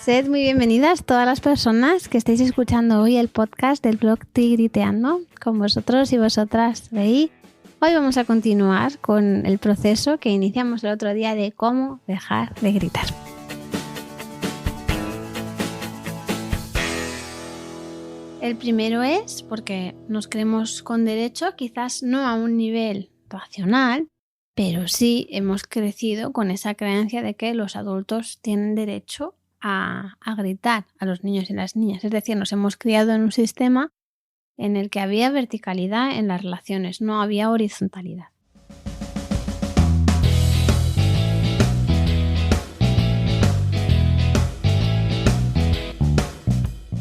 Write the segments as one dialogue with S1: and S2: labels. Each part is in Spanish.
S1: Sed muy bienvenidas todas las personas que estáis escuchando hoy el podcast del blog Tigriteando. Con vosotros y vosotras, ¿veis? Hoy vamos a continuar con el proceso que iniciamos el otro día de cómo dejar de gritar. El primero es porque nos creemos con derecho, quizás no a un nivel racional, pero sí hemos crecido con esa creencia de que los adultos tienen derecho a gritar a los niños y las niñas. Es decir, nos hemos criado en un sistema en el que había verticalidad en las relaciones, no había horizontalidad.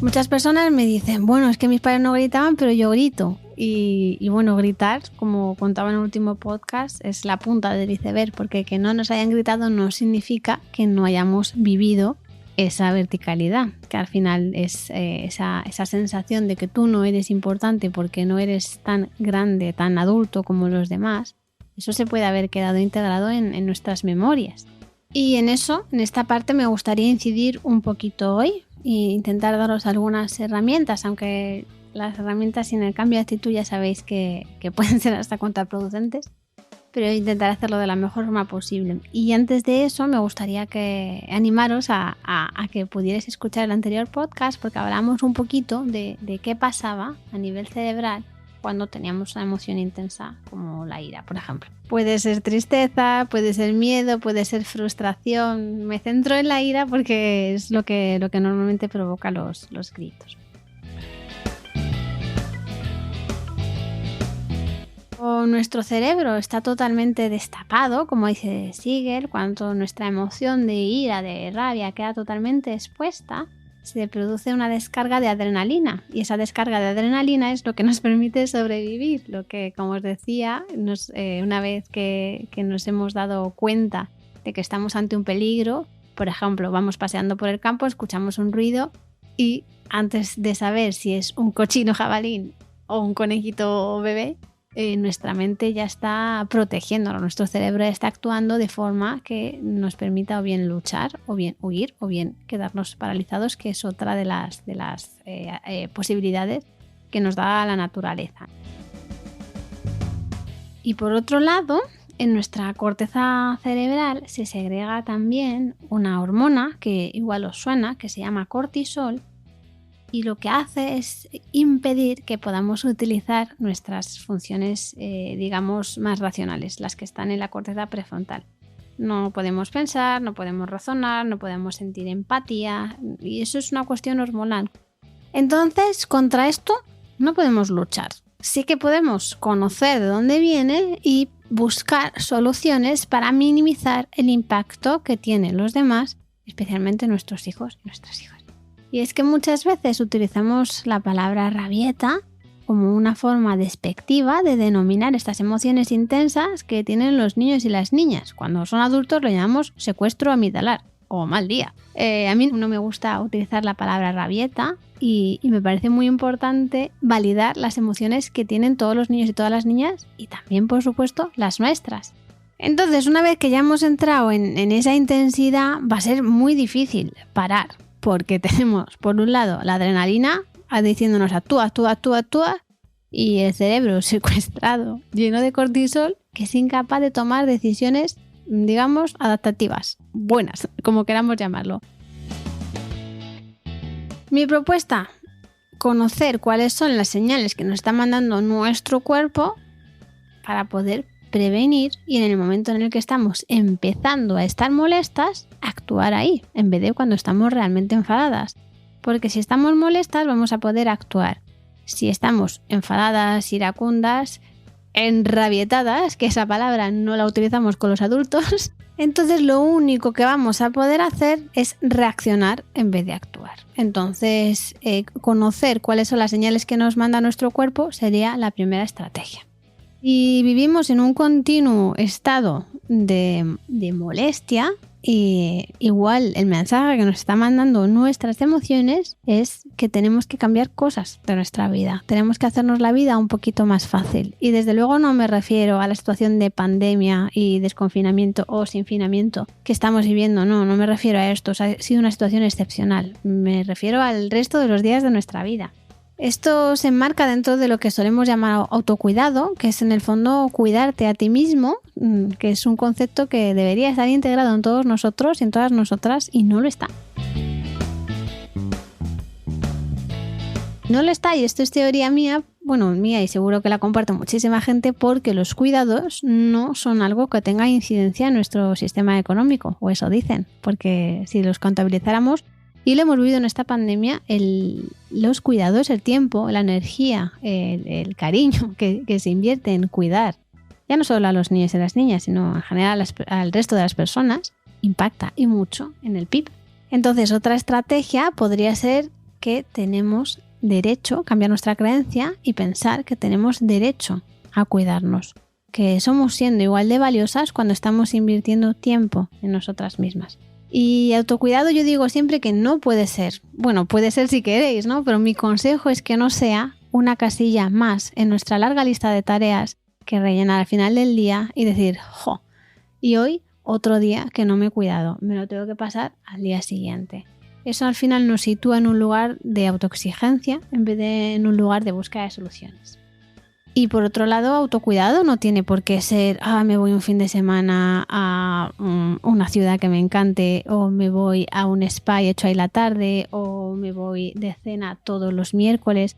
S1: Muchas personas me dicen, bueno, es que mis padres no gritaban, pero yo grito. Y bueno, gritar, como contaba en el último podcast, es la punta del iceberg, porque que no nos hayan gritado no significa que no hayamos vivido esa verticalidad, que al final es esa sensación de que tú no eres importante porque no eres tan grande, tan adulto como los demás. Eso se puede haber quedado integrado en nuestras memorias. Y en eso, en esta parte, me gustaría incidir un poquito hoy e intentar daros algunas herramientas, aunque las herramientas sin el cambio de actitud ya sabéis que pueden ser hasta contraproducentes, pero intentar hacerlo de la mejor forma posible. Y antes de eso me gustaría animaros a que pudierais escuchar el anterior podcast, porque hablamos un poquito de qué pasaba a nivel cerebral cuando teníamos una emoción intensa como la ira, por ejemplo. Puede ser tristeza, puede ser miedo, puede ser frustración. Me centro en la ira porque es lo que normalmente provoca los gritos. Nuestro cerebro está totalmente destapado, como dice Siegel, cuando nuestra emoción de ira, de rabia queda totalmente expuesta, se produce una descarga de adrenalina, y esa descarga de adrenalina es lo que nos permite sobrevivir, lo que, como os decía, una vez que nos hemos dado cuenta de que estamos ante un peligro, por ejemplo, vamos paseando por el campo, escuchamos un ruido y antes de saber si es un cochino jabalí o un conejito bebé, nuestra mente ya está protegiéndolo, nuestro cerebro está actuando de forma que nos permita o bien luchar, o bien huir, o bien quedarnos paralizados, que es otra de las posibilidades que nos da la naturaleza. Y por otro lado, en nuestra corteza cerebral se segrega también una hormona que igual os suena, que se llama cortisol, y lo que hace es impedir que podamos utilizar nuestras funciones, digamos, más racionales, las que están en la corteza prefrontal. No podemos pensar, no podemos razonar, no podemos sentir empatía, y eso es una cuestión hormonal. Entonces, contra esto no podemos luchar. Sí que podemos conocer de dónde viene y buscar soluciones para minimizar el impacto que tienen los demás, especialmente nuestros hijos y nuestras hijas. Y es que muchas veces utilizamos la palabra rabieta como una forma despectiva de denominar estas emociones intensas que tienen los niños y las niñas. Cuando son adultos lo llamamos secuestro amigdalar o mal día. A mí no me gusta utilizar la palabra rabieta y me parece muy importante validar las emociones que tienen todos los niños y todas las niñas y también, por supuesto, las nuestras. Entonces, una vez que ya hemos entrado en esa intensidad, va a ser muy difícil parar. Porque tenemos, por un lado, la adrenalina diciéndonos actúa, actúa, actúa, actúa, y el cerebro secuestrado, lleno de cortisol, que es incapaz de tomar decisiones, digamos, adaptativas, buenas, como queramos llamarlo. Mi propuesta, conocer cuáles son las señales que nos está mandando nuestro cuerpo para poder prevenir y en el momento en el que estamos empezando a estar molestas, actuar ahí, en vez de cuando estamos realmente enfadadas. Porque si estamos molestas vamos a poder actuar. Si estamos enfadadas, iracundas, enrabietadas, que esa palabra no la utilizamos con los adultos, entonces lo único que vamos a poder hacer es reaccionar en vez de actuar. Entonces, conocer cuáles son las señales que nos manda nuestro cuerpo sería la primera estrategia. Si vivimos en un continuo estado de molestia, Y igual el mensaje que nos está mandando nuestras emociones es que tenemos que cambiar cosas de nuestra vida. Tenemos que hacernos la vida un poquito más fácil. Y desde luego no me refiero a la situación de pandemia y desconfinamiento o sinfinamiento que estamos viviendo. No me refiero a esto. O sea, ha sido una situación excepcional. Me refiero al resto de los días de nuestra vida. Esto se enmarca dentro de lo que solemos llamar autocuidado, que es en el fondo cuidarte a ti mismo, que es un concepto que debería estar integrado en todos nosotros y en todas nosotras y no lo está. No lo está, y esto es teoría mía, mía y seguro que la comparte muchísima gente, porque los cuidados no son algo que tenga incidencia en nuestro sistema económico, o eso dicen, porque si los contabilizáramos, y lo hemos vivido en esta pandemia, los cuidados, el tiempo, la energía, el cariño que se invierte en cuidar, ya no solo a los niños y las niñas, sino en general al resto de las personas, impacta y mucho en el PIB. Entonces, otra estrategia podría ser que tenemos derecho, cambiar nuestra creencia y pensar que tenemos derecho a cuidarnos, que somos siendo igual de valiosas cuando estamos invirtiendo tiempo en nosotras mismas. Y autocuidado yo digo siempre que no puede ser. Bueno, puede ser si queréis, ¿no? Pero mi consejo es que no sea una casilla más en nuestra larga lista de tareas que rellenar al final del día y decir, y hoy otro día que no me he cuidado, me lo tengo que pasar al día siguiente. Eso al final nos sitúa en un lugar de autoexigencia en vez de en un lugar de búsqueda de soluciones. Y por otro lado, autocuidado no tiene por qué ser, me voy un fin de semana a una ciudad que me encante, o me voy a un spa y echo ahí la tarde, o me voy de cena todos los miércoles.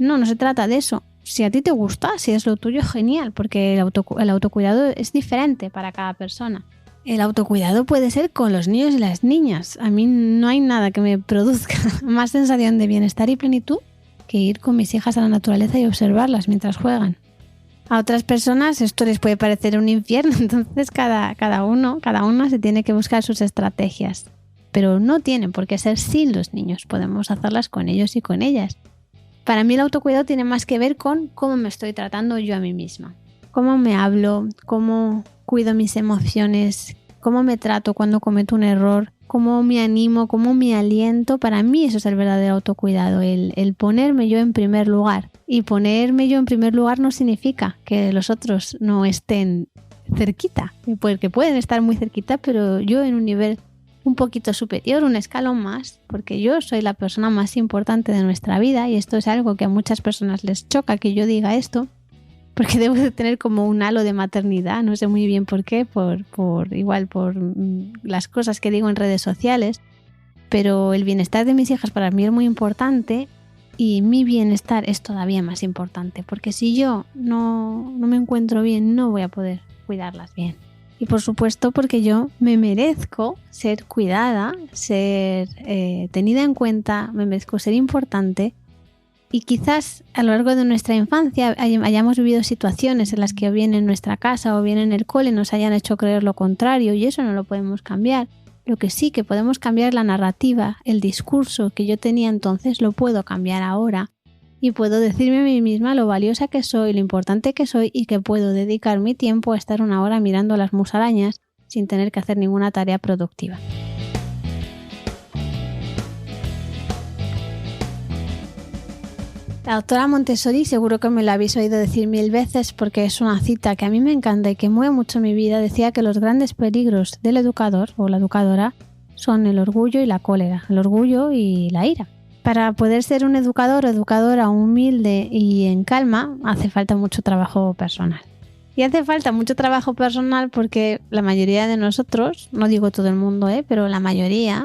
S1: No se trata de eso. Si a ti te gusta, si es lo tuyo, genial, porque el autocuidado es diferente para cada persona. El autocuidado puede ser con los niños y las niñas. A mí no hay nada que me produzca más sensación de bienestar y plenitud que ir con mis hijas a la naturaleza y observarlas mientras juegan. A otras personas esto les puede parecer un infierno, entonces cada una se tiene que buscar sus estrategias. Pero no tienen por qué ser sin los niños, podemos hacerlas con ellos y con ellas. Para mí el autocuidado tiene más que ver con cómo me estoy tratando yo a mí misma. Cómo me hablo, cómo cuido mis emociones, cómo me trato cuando cometo un error, cómo me animo, cómo me aliento. Para mí eso es el verdadero autocuidado, el ponerme yo en primer lugar. Y ponerme yo en primer lugar no significa que los otros no estén cerquita, porque pueden estar muy cerquita, pero yo en un nivel un poquito superior, un escalón más, porque yo soy la persona más importante de nuestra vida, y esto es algo que a muchas personas les choca que yo diga esto, porque debo de tener como un halo de maternidad, no sé muy bien por qué, por las cosas que digo en redes sociales, pero el bienestar de mis hijas para mí es muy importante y mi bienestar es todavía más importante, porque si yo no me encuentro bien, no voy a poder cuidarlas bien. Y por supuesto porque yo me merezco ser cuidada, ser tenida en cuenta, me merezco ser importante. Y quizás a lo largo de nuestra infancia hayamos vivido situaciones en las que o bien en nuestra casa o bien en el cole nos hayan hecho creer lo contrario, y eso no lo podemos cambiar. Lo que sí que podemos cambiar es la narrativa, el discurso que yo tenía entonces lo puedo cambiar ahora, y puedo decirme a mí misma lo valiosa que soy, lo importante que soy, y que puedo dedicar mi tiempo a estar una hora mirando las musarañas sin tener que hacer ninguna tarea productiva. La doctora Montessori, seguro que me lo habéis oído decir 1000 veces porque es una cita que a mí me encanta y que mueve mucho mi vida. Decía que los grandes peligros del educador o la educadora son el orgullo y la cólera, el orgullo y la ira. Para poder ser un educador o educadora humilde y en calma, hace falta mucho trabajo personal. Y hace falta mucho trabajo personal porque la mayoría de nosotros, no digo todo el mundo, pero la mayoría,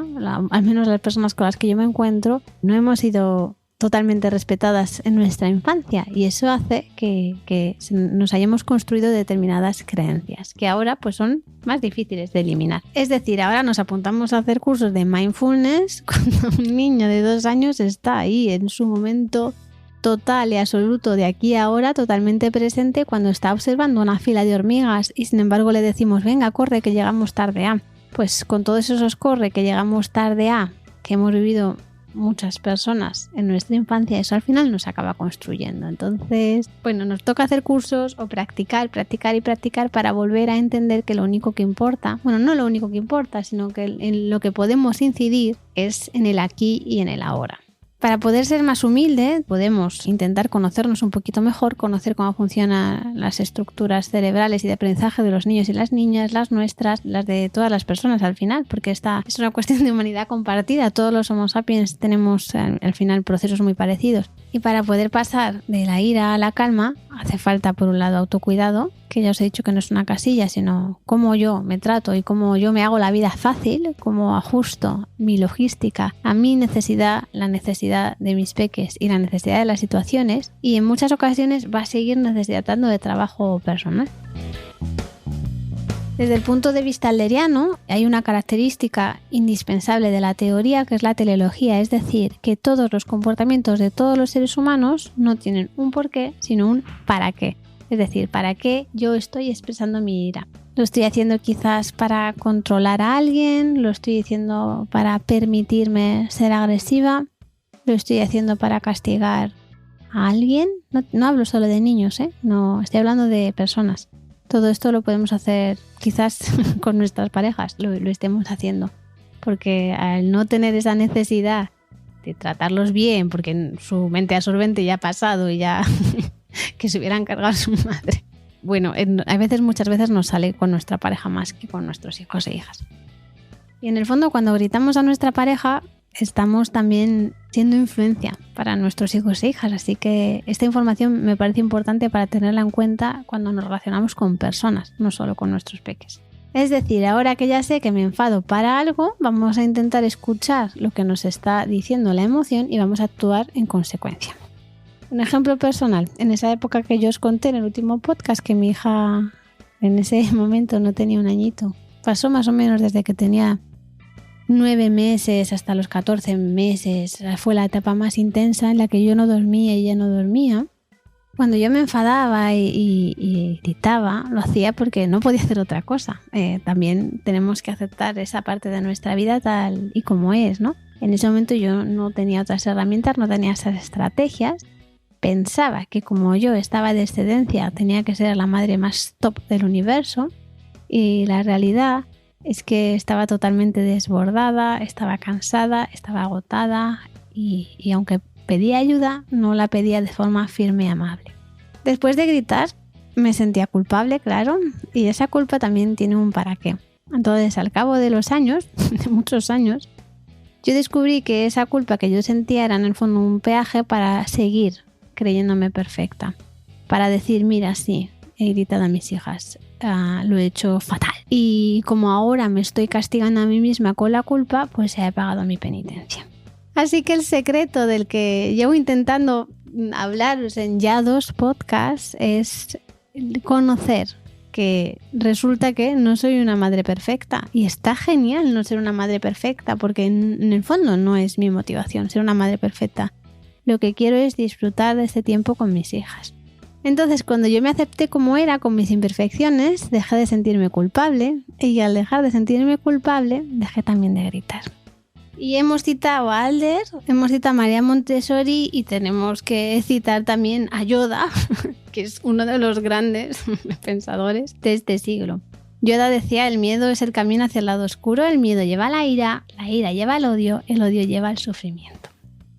S1: al menos las personas con las que yo me encuentro, no hemos sido totalmente respetadas en nuestra infancia, y eso hace que nos hayamos construido determinadas creencias que ahora pues son más difíciles de eliminar. Es decir, ahora nos apuntamos a hacer cursos de mindfulness cuando un niño de 2 años está ahí en su momento total y absoluto de aquí a ahora, totalmente presente cuando está observando una fila de hormigas, y sin embargo le decimos venga, corre que llegamos tarde a. Pues con todos esos corre que llegamos tarde a que hemos vivido muchas personas en nuestra infancia, eso al final nos acaba construyendo. Entonces, bueno, nos toca hacer cursos o practicar para volver a entender que lo único que importa, bueno, no lo único que importa, sino que en lo que podemos incidir es en el aquí y en el ahora. Para poder ser más humilde, podemos intentar conocernos un poquito mejor, conocer cómo funcionan las estructuras cerebrales y de aprendizaje de los niños y las niñas, las nuestras, las de todas las personas al final, porque esta es una cuestión de humanidad compartida. Todos los Homo sapiens tenemos al final procesos muy parecidos. Y para poder pasar de la ira a la calma, hace falta por un lado autocuidado, que ya os he dicho que no es una casilla, sino cómo yo me trato y cómo yo me hago la vida fácil, cómo ajusto mi logística a mi necesidad, la necesidad de mis peques y la necesidad de las situaciones, y en muchas ocasiones va a seguir necesitando de trabajo personal. Desde el punto de vista adleriano, hay una característica indispensable de la teoría que es la teleología, es decir, que todos los comportamientos de todos los seres humanos no tienen un porqué, sino un para qué. Es decir, ¿para qué yo estoy expresando mi ira? Lo estoy haciendo quizás para controlar a alguien, lo estoy haciendo para permitirme ser agresiva, lo estoy haciendo para castigar a alguien. No hablo solo de niños, no, estoy hablando de personas. Todo esto lo podemos hacer quizás con nuestras parejas, lo estemos haciendo. Porque al no tener esa necesidad de tratarlos bien, porque su mente absorbente ya ha pasado y ya que se hubieran cargado a su madre. Bueno, muchas veces nos sale con nuestra pareja más que con nuestros hijos e hijas. Y en el fondo, cuando gritamos a nuestra pareja, estamos también siendo influencia para nuestros hijos e hijas, así que esta información me parece importante para tenerla en cuenta cuando nos relacionamos con personas, no solo con nuestros peques. Es decir, ahora que ya sé que me enfado para algo, vamos a intentar escuchar lo que nos está diciendo la emoción y vamos a actuar en consecuencia. Un ejemplo personal, en esa época que yo os conté en el último podcast que mi hija en ese momento no tenía un añito, pasó más o menos desde que tenía 9 meses hasta los 14 meses, fue la etapa más intensa en la que yo no dormía y ella no dormía. Cuando yo me enfadaba y gritaba, lo hacía porque no podía hacer otra cosa. También tenemos que aceptar esa parte de nuestra vida tal y como es, ¿no? En ese momento yo no tenía otras herramientas, no tenía esas estrategias. Pensaba que como yo estaba de excedencia tenía que ser la madre más top del universo, y la realidad es que estaba totalmente desbordada, estaba cansada, estaba agotada y aunque pedía ayuda, no la pedía de forma firme y amable. Después de gritar me sentía culpable, claro, y esa culpa también tiene un para qué. Entonces, al cabo de los años, de muchos años, yo descubrí que esa culpa que yo sentía era en el fondo un peaje para seguir creyéndome perfecta, para decir, mira, sí, he gritado a mis hijas, lo he hecho fatal. Y como ahora me estoy castigando a mí misma con la culpa, pues he pagado mi penitencia. Así que el secreto del que llevo intentando hablaros en ya 2 podcasts es conocer que resulta que no soy una madre perfecta. Y está genial no ser una madre perfecta, porque en el fondo no es mi motivación ser una madre perfecta. Lo que quiero es disfrutar de este tiempo con mis hijas. Entonces, cuando yo me acepté como era, con mis imperfecciones, dejé de sentirme culpable, y al dejar de sentirme culpable, dejé también de gritar. Y hemos citado a Adler, hemos citado a María Montessori y tenemos que citar también a Yoda, que es uno de los grandes pensadores de este siglo. Yoda decía, el miedo es el camino hacia el lado oscuro, el miedo lleva a la ira lleva al odio, el odio lleva al sufrimiento.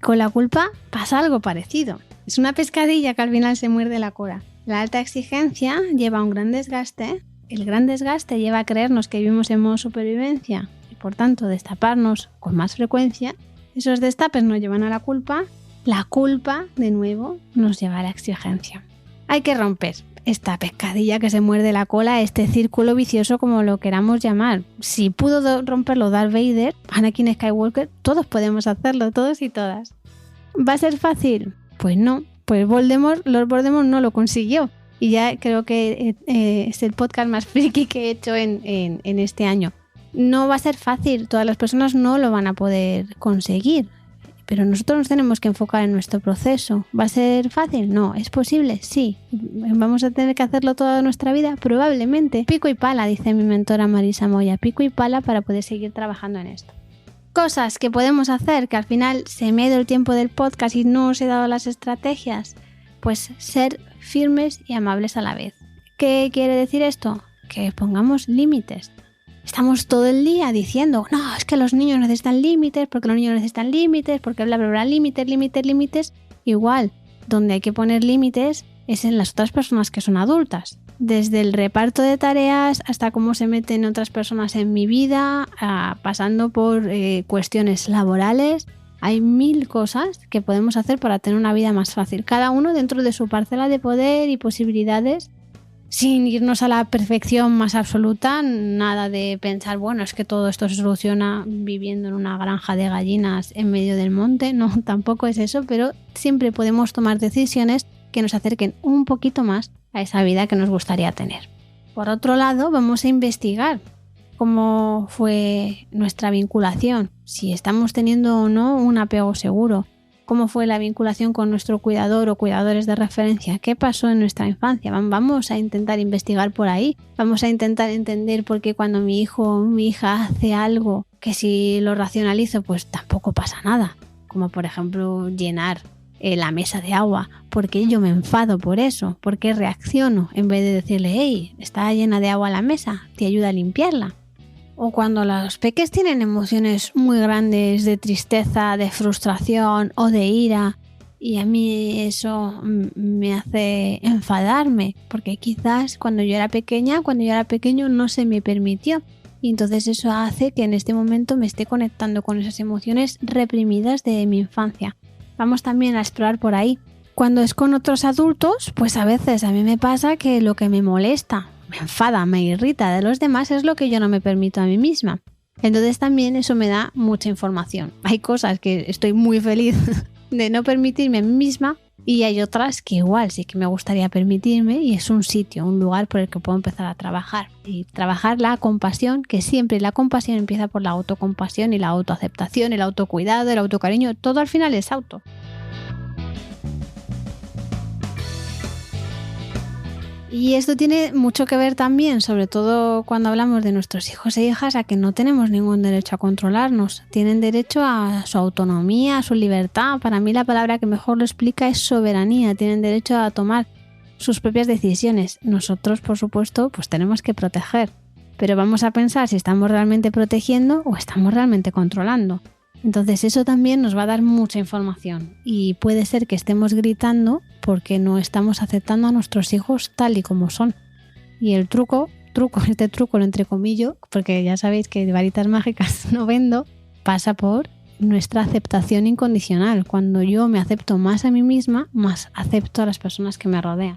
S1: Con la culpa pasa algo parecido. Es una pescadilla que al final se muerde la cola. La alta exigencia lleva a un gran desgaste. El gran desgaste lleva a creernos que vivimos en modo supervivencia y por tanto destaparnos con más frecuencia. Esos destapes nos llevan a la culpa. La culpa, de nuevo, nos lleva a la exigencia. Hay que romper esta pescadilla que se muerde la cola, este círculo vicioso, como lo queramos llamar. Si pudo romperlo Darth Vader, Anakin Skywalker, todos podemos hacerlo, todos y todas. ¿Va a ser fácil? Pues no, pues Lord Voldemort no lo consiguió. Y ya creo que es el podcast más friki que he hecho en este año. No va a ser fácil, todas las personas no lo van a poder conseguir. Pero nosotros nos tenemos que enfocar en nuestro proceso. ¿Va a ser fácil? No. ¿Es posible? Sí. ¿Vamos a tener que hacerlo toda nuestra vida? Probablemente. Pico y pala, dice mi mentora Marisa Moya. Pico y pala para poder seguir trabajando en esto. Cosas que podemos hacer, que al final se me ha ido el tiempo del podcast y no os he dado las estrategias, pues ser firmes y amables a la vez. ¿Qué quiere decir esto? Que pongamos límites. Estamos todo el día diciendo, no, es que los niños necesitan límites, porque los niños necesitan límites, porque bla, bla, bla, límites. Igual, donde hay que poner límites es en las otras personas que son adultas. Desde el reparto de tareas hasta cómo se meten otras personas en mi vida, pasando por cuestiones laborales. Hay 1000 cosas que podemos hacer para tener una vida más fácil. Cada uno dentro de su parcela de poder y posibilidades, sin irnos a la perfección más absoluta. Nada de pensar, bueno, es que todo esto se soluciona viviendo en una granja de gallinas en medio del monte. No, tampoco es eso, pero siempre podemos tomar decisiones que nos acerquen un poquito más a esa vida que nos gustaría tener. Por otro lado, vamos a investigar cómo fue nuestra vinculación, si estamos teniendo o no un apego seguro, cómo fue la vinculación con nuestro cuidador o cuidadores de referencia, qué pasó en nuestra infancia. Vamos a intentar investigar por ahí, vamos a intentar entender por qué cuando mi hijo o mi hija hace algo que si lo racionalizo pues tampoco pasa nada, como por ejemplo llenar la mesa de agua, porque yo me enfado por eso, porque reacciono en vez de decirle, hey, está llena de agua la mesa, te ayuda a limpiarla. O cuando los peques tienen emociones muy grandes de tristeza, de frustración o de ira, y a mí eso me hace enfadarme, porque quizás cuando yo era pequeño no se me permitió, y entonces eso hace que en este momento me esté conectando con esas emociones reprimidas de mi infancia. Vamos también a explorar por ahí. Cuando es con otros adultos, pues a veces a mí me pasa que lo que me molesta, me enfada, me irrita de los demás es lo que yo no me permito a mí misma. Entonces también eso me da mucha información. Hay cosas que estoy muy feliz de no permitirme a mí misma y hay otras que igual sí que me gustaría permitirme y es un sitio, un lugar por el que puedo empezar a trabajar. Y trabajar la compasión, que siempre la compasión empieza por la autocompasión y la autoaceptación, el autocuidado, el autocariño, todo al final es auto. Y esto tiene mucho que ver también, sobre todo cuando hablamos de nuestros hijos e hijas, a que no tenemos ningún derecho a controlarnos. Tienen derecho a su autonomía, a su libertad. Para mí la palabra que mejor lo explica es soberanía. Tienen derecho a tomar sus propias decisiones. Nosotros, por supuesto, pues tenemos que proteger. Pero vamos a pensar si estamos realmente protegiendo o estamos realmente controlando. Entonces eso también nos va a dar mucha información y puede ser que estemos gritando porque no estamos aceptando a nuestros hijos tal y como son. Y el truco lo entrecomillo, porque ya sabéis que de varitas mágicas no vendo, pasa por nuestra aceptación incondicional. Cuando yo me acepto más a mí misma, más acepto a las personas que me rodean.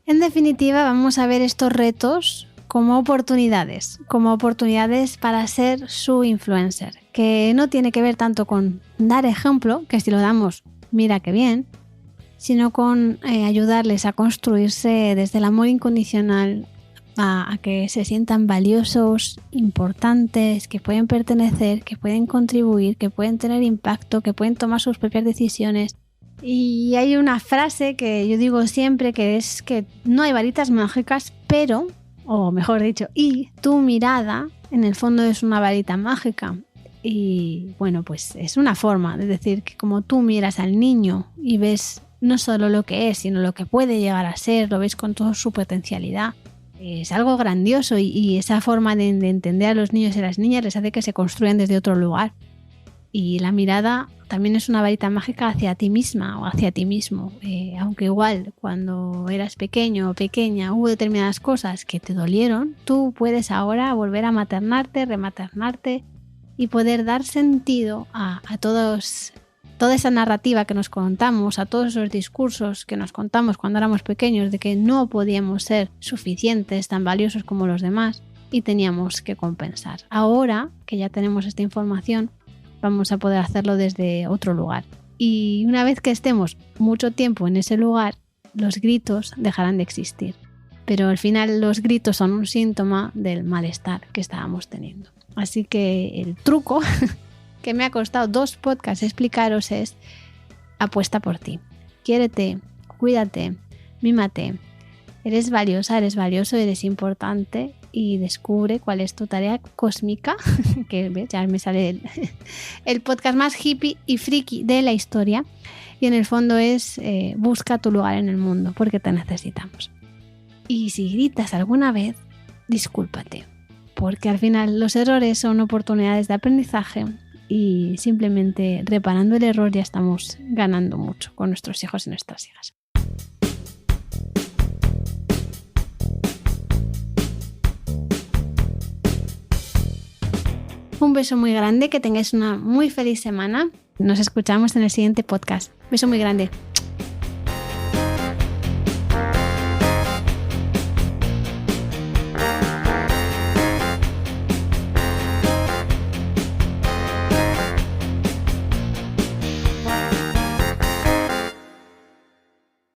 S1: En definitiva, vamos a ver estos retos como oportunidades para ser su influencer, que no tiene que ver tanto con dar ejemplo, que si lo damos, mira qué bien, sino con ayudarles a construirse desde el amor incondicional, a que se sientan valiosos, importantes, que pueden pertenecer, que pueden contribuir, que pueden tener impacto, que pueden tomar sus propias decisiones. Y hay una frase que yo digo siempre, que es que no hay varitas mágicas, pero, o mejor dicho, y tu mirada en el fondo es una varita mágica. Y bueno, pues es una forma de decir que como tú miras al niño y ves no solo lo que es, sino lo que puede llegar a ser, lo ves con toda su potencialidad, es algo grandioso y esa forma de entender a los niños y a las niñas les hace que se construyan desde otro lugar. Y la mirada también es una varita mágica hacia ti misma o hacia ti mismo. Aunque igual cuando eras pequeño o pequeña hubo determinadas cosas que te dolieron, tú puedes ahora volver a maternarte, rematernarte y poder dar sentido a toda esa narrativa que nos contamos, a todos esos discursos que nos contamos cuando éramos pequeños de que no podíamos ser suficientes, tan valiosos como los demás y teníamos que compensar. Ahora que ya tenemos esta información, vamos a poder hacerlo desde otro lugar. Y una vez que estemos mucho tiempo en ese lugar, los gritos dejarán de existir. Pero al final los gritos son un síntoma del malestar que estábamos teniendo. Así que el truco que me ha costado 2 podcasts explicaros es: apuesta por ti. Quiérete, cuídate, mímate, Eres valiosa, eres valioso, eres importante y descubre cuál es tu tarea cósmica, que ¿ves? Ya me sale el podcast más hippie y friki de la historia, y en el fondo es busca tu lugar en el mundo porque te necesitamos. Y si gritas alguna vez, discúlpate, porque al final los errores son oportunidades de aprendizaje y simplemente reparando el error ya estamos ganando mucho con nuestros hijos y nuestras hijas. Un beso muy grande, que tengáis una muy feliz semana. Nos escuchamos en el siguiente podcast. Beso muy grande.